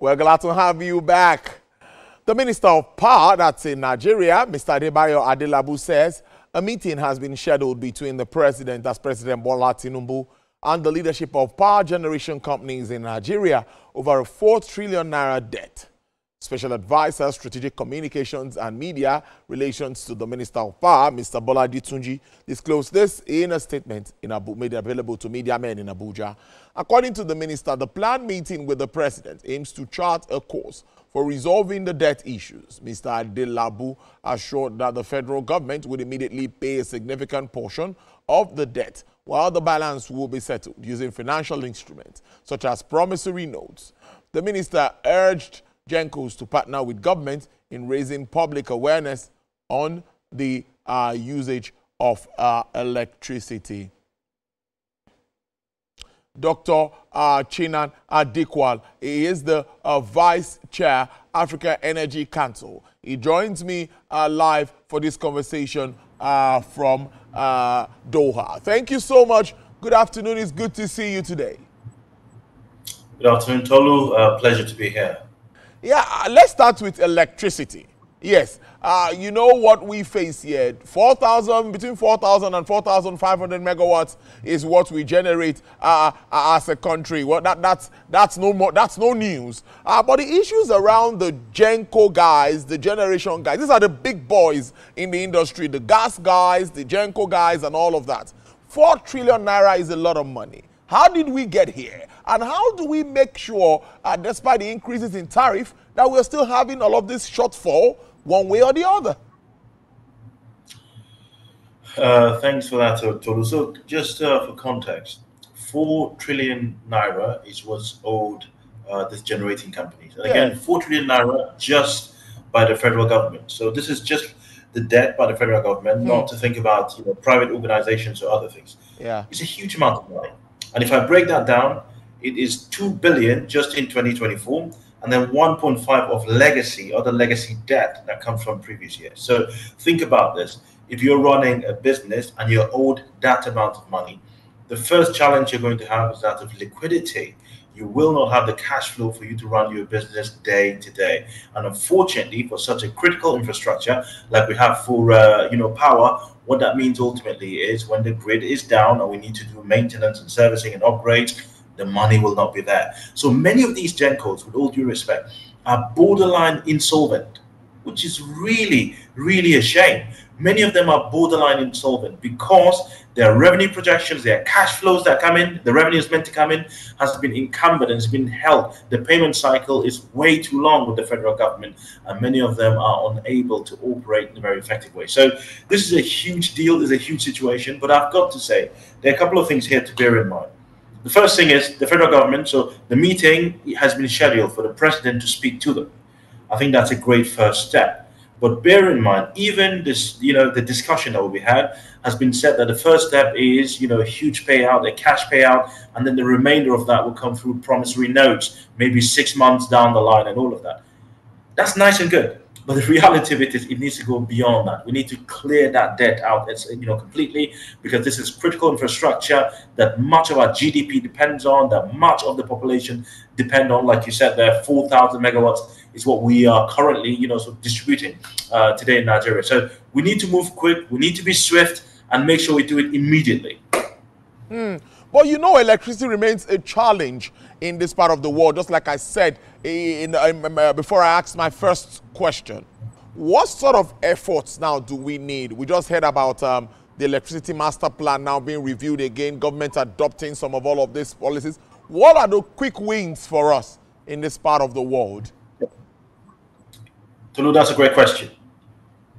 We're glad to have you back. The Minister of Power, that's in Nigeria, Mr. Adebayo Adelabu, says a meeting has been scheduled between the President, that's President Bola Tinubu, and the leadership of power generation companies in Nigeria over a 4 trillion naira debt. Special Advisor, Strategic Communications and Media Relations to the Minister of Power, Mr. Bola Tunji, disclosed this in a statement made available to media men in Abuja. According to the minister, the planned meeting with the President aims to chart a course for resolving the debt issues. Mr. Adelabu assured that the federal government would immediately pay a significant portion of the debt, while the balance will be settled using financial instruments such as promissory notes. The minister urged GenCos to partner with government in raising public awareness on the usage of electricity. Dr. Chinan Dikwal, he is the Vice Chair, Africa Energy Council. He joins me live for this conversation from Doha. Thank you so much. Good afternoon. It's good to see you today. Good afternoon, Tolu. Pleasure to be here. Yeah, let's start with electricity. Yes, you know what we face here. Between 4,000 and 4,500 megawatts is what we generate as a country. Well, that's no news. But the issues around the GenCo guys, the generation guys, these are the big boys in the industry, the gas guys, the GenCo guys, and all of that. 4 trillion naira is a lot of money. How did we get here? And how do we make sure, despite the increases in tariff, that we're still having all of this shortfall one way or the other? Thanks for that, Tolu. So just for context, 4 trillion naira is what's owed these generating companies. And again, 4 trillion naira just by the federal government. So this is just the debt by the federal government, not to think about private organizations or other things. Yeah, it's a huge amount of money. And if I break that down, it is 2 billion just in 2024, and then 1.5 of other legacy debt that comes from previous years. So think about this. If you're running a business and you're owed that amount of money, the first challenge you're going to have is that of liquidity. You will not have the cash flow for you to run your business day to day. And unfortunately, for such a critical infrastructure like we have for power, what that means ultimately is when the grid is down and we need to do maintenance and servicing and upgrades, the money will not be there. So many of these GenCos, with all due respect, are borderline insolvent, which is really, really a shame. Many of them are borderline insolvent because their revenue projections, their cash flows that come in, the revenue is meant to come in, has been encumbered and has been held. The payment cycle is way too long with the federal government, and many of them are unable to operate in a very effective way. So this is a huge deal, this is a huge situation, but I've got to say, there are a couple of things here to bear in mind. The first thing is the federal government, so the meeting has been scheduled for the president to speak to them. I think that's a great first step. But bear in mind, even this, the discussion that will be had has been said that the first step is, a huge payout, a cash payout, and then the remainder of that will come through promissory notes, maybe 6 months down the line and all of that. That's nice and good. But the reality of it is it needs to go beyond that. We need to clear that debt out, completely, because this is critical infrastructure that much of our GDP depends on, that much of the population depend on. Like you said, there 4,000 megawatts is what we are currently, distributing today in Nigeria. So we need to move quick. We need to be swift and make sure we do it immediately. But electricity remains a challenge in this part of the world, just like I said before I asked my first question. What sort of efforts now do we need? We just heard about the electricity master plan now being reviewed again, government adopting some of all of these policies. What are the quick wins for us in this part of the world? Tolu, that's a great question.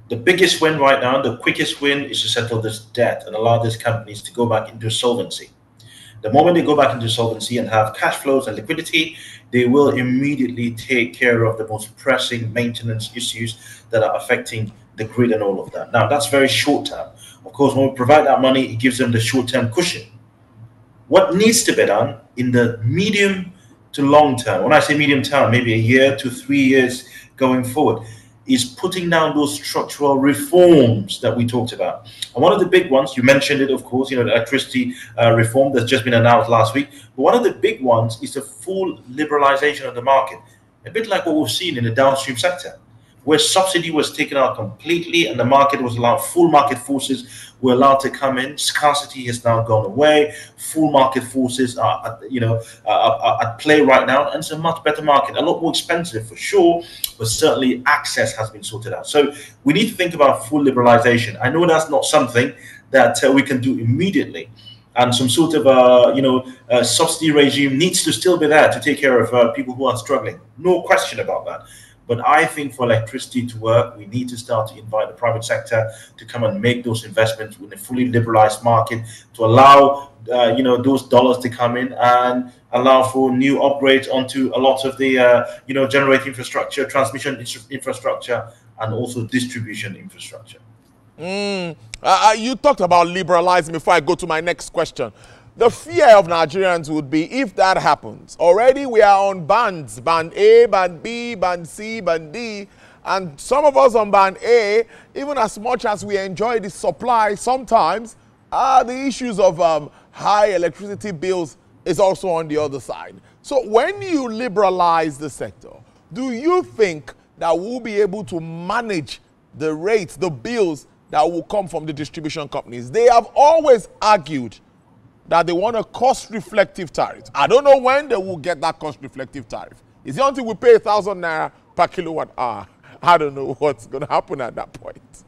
The biggest win right now, the quickest win, is to settle this debt and allow these companies to go back into solvency. The moment they go back into solvency and have cash flows and liquidity, they will immediately take care of the most pressing maintenance issues that are affecting the grid and all of that. Now, that's very short term. Of course, when we provide that money, it gives them the short-term cushion. What needs to be done in the medium to long term, when I say medium term, maybe a year to 3 years going forward, is putting down those structural reforms that we talked about. And one of the big ones, you mentioned it, of course, the electricity reform that's just been announced last week. But one of the big ones is the full liberalization of the market. a bit like what we've seen in the downstream sector, where subsidy was taken out completely and the market was allowed, full market forces were allowed to come in. Scarcity has now gone away. Full market forces are at play right now, and it's a much better market, a lot more expensive for sure, but certainly access has been sorted out. So we need to think about full liberalization. I know that's not something that we can do immediately, and some sort of subsidy regime needs to still be there to take care of people who are struggling. No question about that. But I think for electricity to work, we need to start to invite the private sector to come and make those investments in a fully liberalized market, to allow those dollars to come in and allow for new upgrades onto a lot of the generating infrastructure, transmission infrastructure, and also distribution infrastructure. You talked about liberalizing before I go to my next question. The fear of Nigerians would be, if that happens, already we are on bands, band A, band B, band C, band D, and some of us on band A, even as much as we enjoy the supply, sometimes the issues of high electricity bills is also on the other side. So when you liberalize the sector, do you think that we'll be able to manage the rates, the bills that will come from the distribution companies? They have always argued that they want a cost-reflective tariff. I don't know when they will get that cost-reflective tariff. Is it until we pay 1,000 naira per kilowatt hour? I don't know what's going to happen at that point.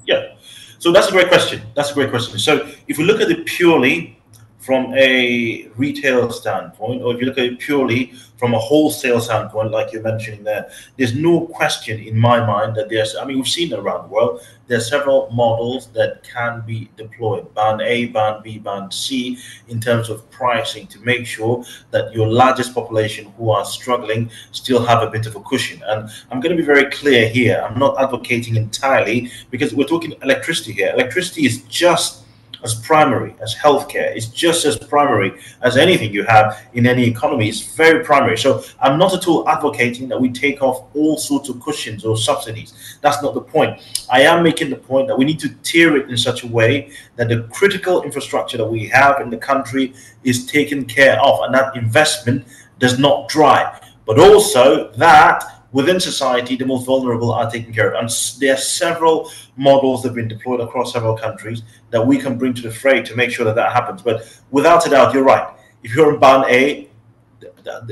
Yeah, so that's a great question. That's a great question. So if we look at it purely from a retail standpoint, or if you look at it purely from a wholesale standpoint, like you're mentioning there, there's no question in my mind that we've seen it around the world, there are several models that can be deployed, band A, band B, band C, in terms of pricing, to make sure that your largest population who are struggling still have a bit of a cushion. And I'm going to be very clear here. I'm not advocating entirely, because we're talking electricity here. Electricity is just as primary as healthcare. It's just as primary as anything you have in any economy. It's very primary. So I'm not at all advocating that we take off all sorts of cushions or subsidies. That's not the point. I am making the point that we need to tier it in such a way that the critical infrastructure that we have in the country is taken care of, and that investment does not dry. But also that within society, the most vulnerable are taken care of. And there are several models that have been deployed across several countries that we can bring to the fray to make sure that that happens. But without a doubt, you're right. If you're in band A,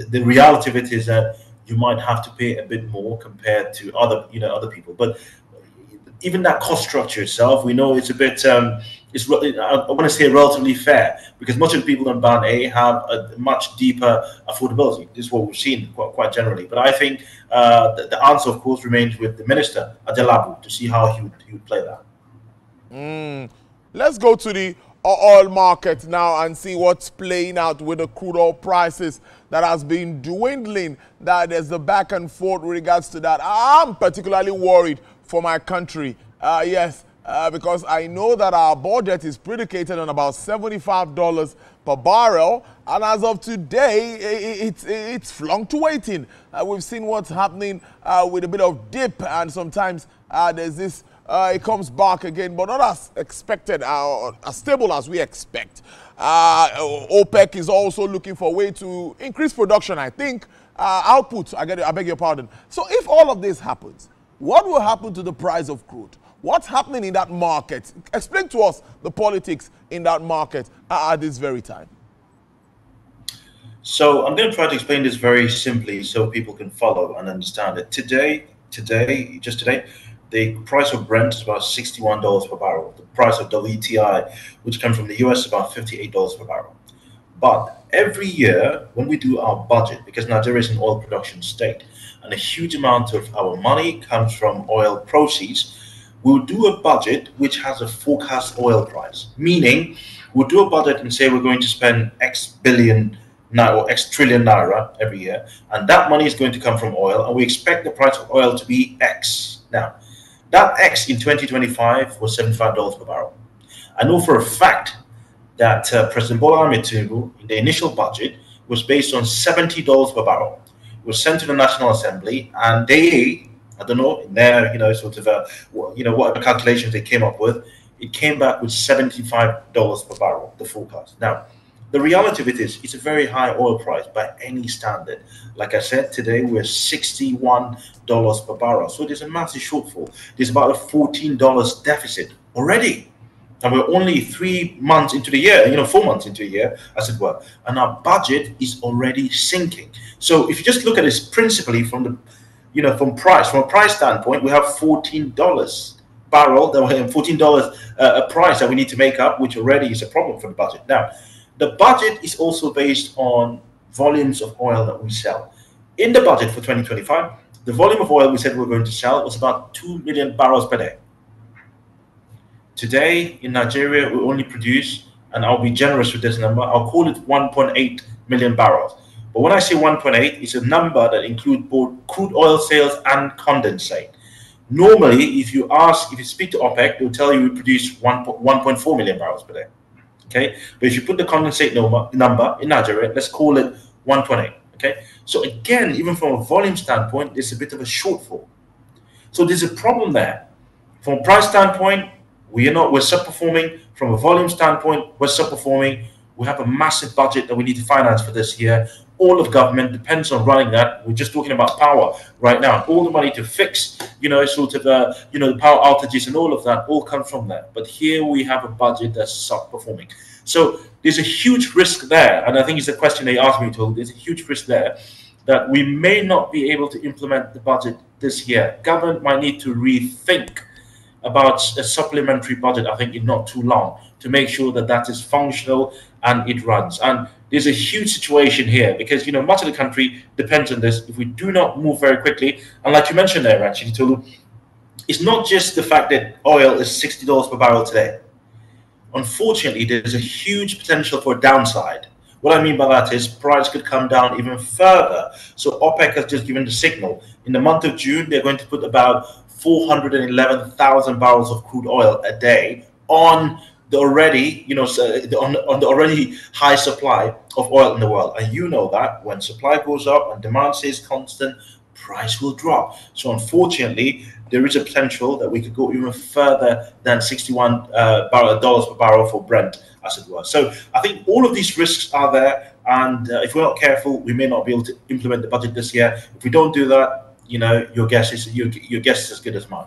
the reality of it is that you might have to pay a bit more compared to other people. But even that cost structure itself, we know it's a bit, I want to say relatively fair, because much of the people in band A have a much deeper affordability. This is what we've seen quite generally. But I think the answer, of course, remains with the Minister, Adelabu, to see how he would play that. Let's go to the oil market now and see what's playing out with the crude oil prices that has been dwindling. That there's the back and forth with regards to that. I'm particularly worried for my country. Because I know that our budget is predicated on about $75 per barrel, and as of today, it's fluctuating. We've seen what's happening with a bit of dip, and sometimes there's this, it comes back again, but not as expected, as stable as we expect. OPEC is also looking for a way to increase production, I think, output, I beg your pardon. So if all of this happens, what will happen to the price of crude? What's happening in that market? Explain to us the politics in that market at this very time. So I'm going to try to explain this very simply so people can follow and understand it. Today, the price of Brent is about $61 per barrel. The price of WTI, which comes from the US, is about $58 per barrel. But every year when we do our budget, because Nigeria is an oil production state, and a huge amount of our money comes from oil proceeds, we'll do a budget which has a forecast oil price. Meaning, we'll do a budget and say we're going to spend X billion or X trillion naira every year, and that money is going to come from oil, and we expect the price of oil to be X. Now, that X in 2025 was $75 per barrel. I know for a fact that President Bola Ahmed Tinubu, in the initial budget, was based on $70 per barrel. It was sent to the National Assembly, and they, I don't know, in their, whatever calculations they came up with, it came back with $75 per barrel, the forecast. Now, The reality of it is, it's a very high oil price by any standard. Like I said, today we're $61 per barrel. So there's a massive shortfall. There's about a $14 deficit already. And we're only 3 months into the year, 4 months into a year, as it were. And our budget is already sinking. So if you just look at this principally from from a price standpoint, we have $14 barrel, that we have $14 a price that we need to make up, which already is a problem for the budget. Now, the budget is also based on volumes of oil that we sell. In the budget for 2025, the volume of oil we said we were going to sell was about 2 million barrels per day. Today in Nigeria, we only produce, and I'll be generous with this number, I'll call it 1.8 million barrels. But when I say 1.8, it's a number that includes both crude oil sales and condensate. Normally, if you speak to OPEC, they'll tell you we produce 1.4 million barrels per day. Okay, but if you put the condensate number in Nigeria, let's call it 1.8. Okay, so again, even from a volume standpoint, there's a bit of a shortfall. So there's a problem there. From a price standpoint, we're subperforming. From a volume standpoint, we're subperforming. We have a massive budget that we need to finance for this year. All of government depends on running that. We're just talking about power right now. All the money to fix, the power outages and all of that all comes from that. But here we have a budget that's subperforming. So there's a huge risk there. And I think it's a question they asked me to. There's a huge risk there that we may not be able to implement the budget this year. Government might need to rethink about a supplementary budget, I think, in not too long, to make sure that that is functional and it runs. And there's a huge situation here because, much of the country depends on this. If we do not move very quickly, and like you mentioned there, actually, Tolu, it's not just the fact that oil is $60 per barrel today. Unfortunately, there's a huge potential for a downside. What I mean by that is price could come down even further. So OPEC has just given the signal. In the month of June, they're going to put about 411,000 barrels of crude oil a day on the already, on the already high supply of oil in the world. And you know that when supply goes up and demand stays constant, price will drop. So unfortunately, there is a potential that we could go even further than $61 per barrel for Brent, as it were. So I think all of these risks are there. And if we're not careful, we may not be able to implement the budget this year. If we don't do that, your guess is as good as mine.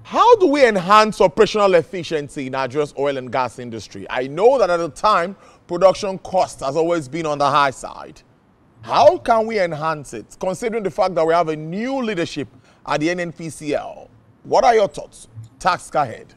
How do we enhance operational efficiency in Nigeria's oil and gas industry? I know that at the time, production cost has always been on the high side. How can we enhance it, considering the fact that we have a new leadership at the NNPCL? What are your thoughts? Task ahead.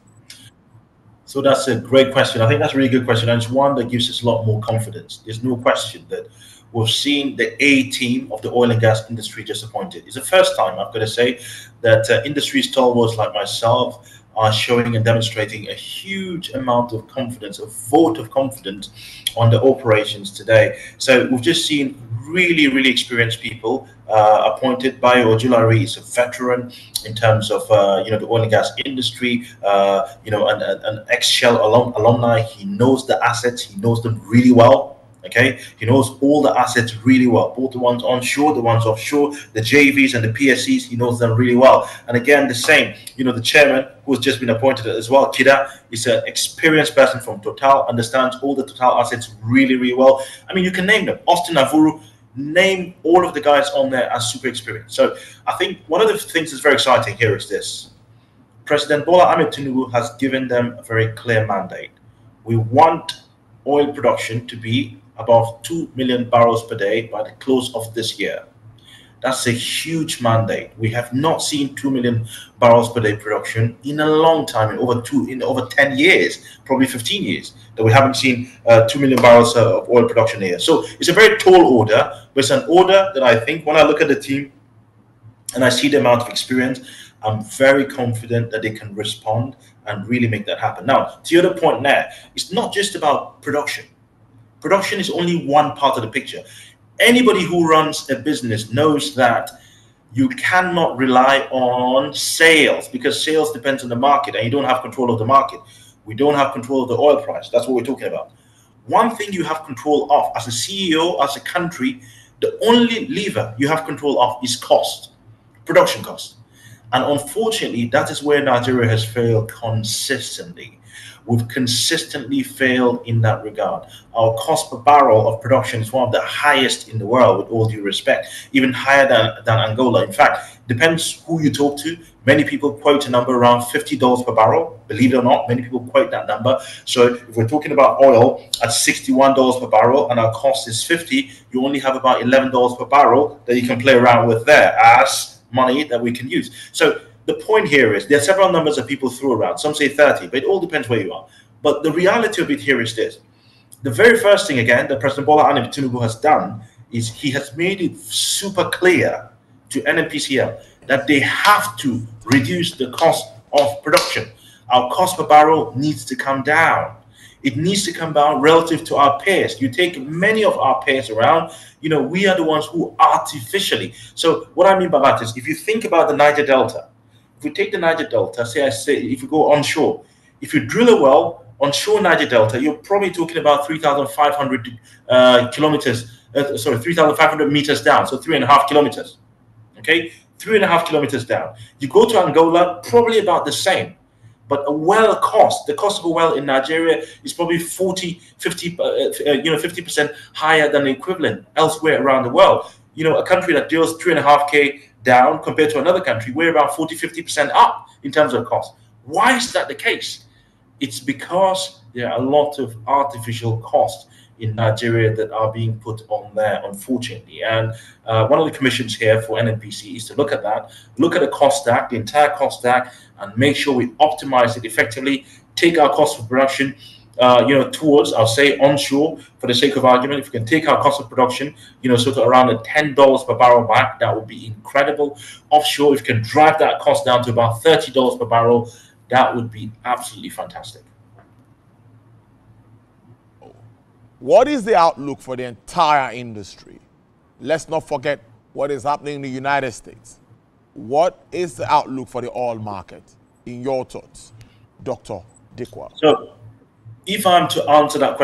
So that's a great question. I think that's a really good question. And it's one that gives us a lot more confidence. There's no question that we've seen the A team of the oil and gas industry disappointed. It's the first time, I've got to say, that industry stalwarts like myself are showing and demonstrating a huge amount of confidence, a vote of confidence on the operations today. So we've just seen really, really experienced people appointed. Bayo Ojulari is a veteran in terms of the oil and gas industry, an ex-Shell alumni. He knows the assets, he knows them really well. Okay, he knows all the assets really well, both the ones onshore, the ones offshore, the JVs and the PSCs. He knows them really well. And again, the same, the chairman who has just been appointed as well, Kida, is an experienced person from Total, understands all the Total assets really, really well. I mean, you can name them. Austin Navuru, name all of the guys on there as super experienced. So I think one of the things that's very exciting here is this. President Bola Ahmed Tinubu has given them a very clear mandate. We want oil production to be above 2 million barrels per day by the close of this year. That's a huge mandate. We have not seen 2 million barrels per day production in a long time, in over 10 years, probably 15 years, that we haven't seen 2 million barrels of oil production here. So it's a very tall order, but it's an order that I think when I look at the team and I see the amount of experience, I'm very confident that they can respond and really make that happen. Now, to your other point there, it's not just about production. Production is only one part of the picture. Anybody who runs a business knows that you cannot rely on sales because sales depends on the market and you don't have control of the market. We don't have control of the oil price. That's what we're talking about. One thing you have control of as a CEO, as a country, the only lever you have control of is cost, production cost. And unfortunately, that is where Nigeria has failed consistently. We've consistently failed in that regard. Our cost per barrel of production is one of the highest in the world, with all due respect, even higher than Angola. In fact, depends who you talk to. Many people quote a number around $50 per barrel. Believe it or not, many people quote that number. So if we're talking about oil at $61 per barrel and our cost is 50, you only have about $11 per barrel that you can play around with there as money that we can use. So the point here is there are several numbers that people throw around. Some say 30, but it all depends where you are. But the reality of it here is this. The very first thing, again, that President Bola Ahmed Tinubu has done is he has made it super clear to NNPCL that they have to reduce the cost of production. Our cost per barrel needs to come down. It needs to come down relative to our peers. You take many of our peers around, we are the ones who artificially. So what I mean by that is if you think about the Niger Delta, if we take the Niger Delta, if you go onshore, if you drill a well onshore Niger Delta, you're probably talking about 3,500 3,500 meters down, so 3.5 kilometers. Okay, 3.5 kilometers down. You go to Angola, probably about the same. But the cost of a well in Nigeria is probably 50% higher than the equivalent elsewhere around the world. A country that deals 3.5K down compared to another country, we're about 40-50% up in terms of cost. Why is that the case? It's because there are a lot of artificial costs in Nigeria that are being put on there, unfortunately. And one of the commissions here for NNPC is to look at that, look at the cost stack, the entire cost stack, and make sure we optimize it effectively, take our cost of production towards, I'll say, onshore, for the sake of argument. If we can take our cost of production, sort of around the $10 per barrel back, that would be incredible. Offshore, if we can drive that cost down to about $30 per barrel, that would be absolutely fantastic. What is the outlook for the entire industry? Let's not forget what is happening in the United States. What is the outlook for the oil market, in your thoughts, Dr. Dikwal? So, if I'm to answer that question,